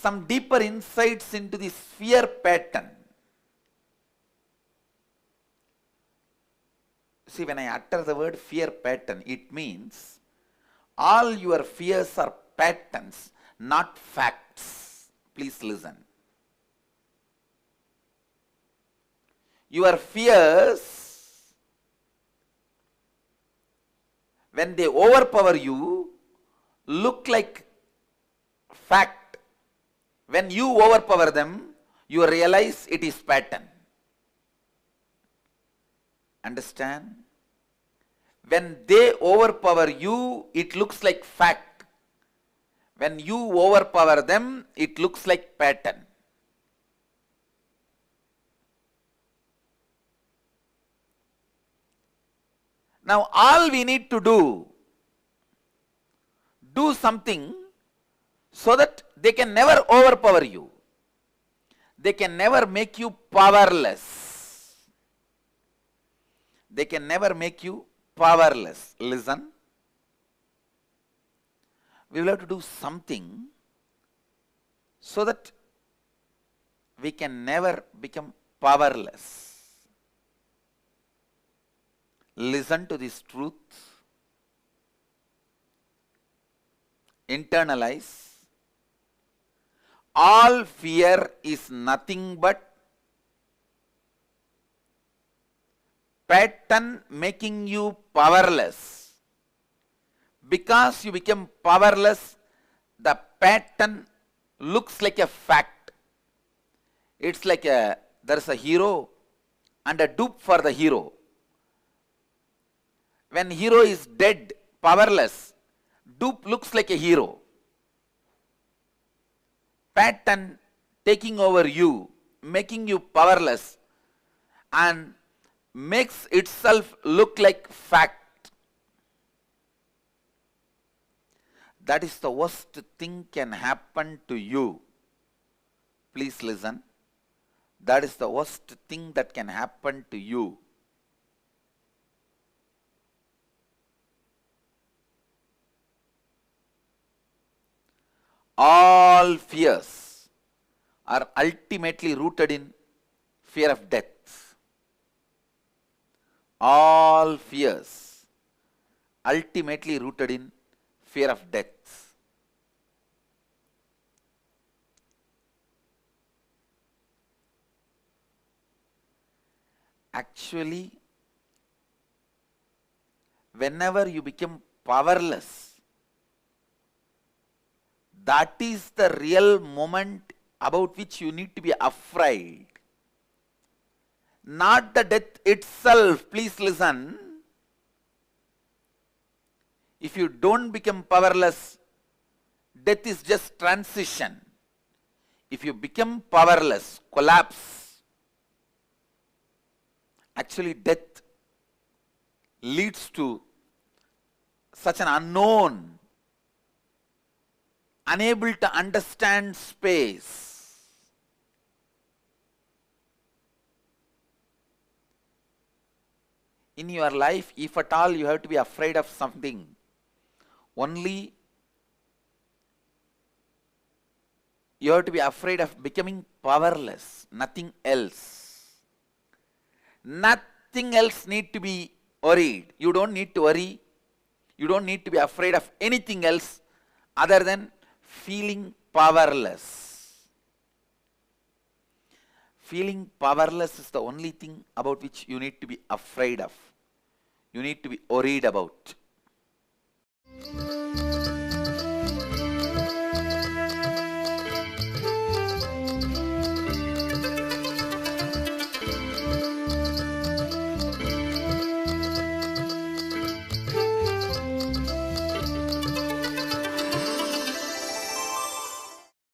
some deeper insights into this fear pattern. See, when I utter the word fear pattern, it means all your fears are patterns, not facts. Please listen. Your fears, when they overpower you, look like fact. When you overpower them, you realize it is pattern. Understand? When they overpower you, it looks like fact. When you overpower them, it looks like pattern. Now, all we need to do something so that they can never overpower you. They can never make you powerless. They can never make you powerless. Listen. We will have to do something so that we can never become powerless. Listen to this truth. Internalize. All fear is nothing but pattern making you powerless. Because you become powerless, the pattern looks like a fact. It's like there is a hero and a dupe for the hero. When hero is dead, powerless, dupe looks like a hero. Pattern taking over you, making you powerless, and makes itself look like fact. That is the worst thing can happen to you. Please listen. That is the worst thing that can happen to you. All fears are ultimately rooted in fear of death. All fears ultimately rooted in fear of death. Actually, whenever you become powerless, that is the real moment about which you need to be afraid. Not the death itself. Please listen. If you don't become powerless, death is just transition. If you become powerless, collapse, actually death leads to such an unknown, unable to understand space. In your life, if at all you have to be afraid of something, only you have to be afraid of becoming powerless, nothing else. Nothing else need to be worried. You don't need to worry. You don't need to be afraid of anything else other than feeling powerless. Feeling powerless is the only thing about which you need to be afraid of. You need to be worried about.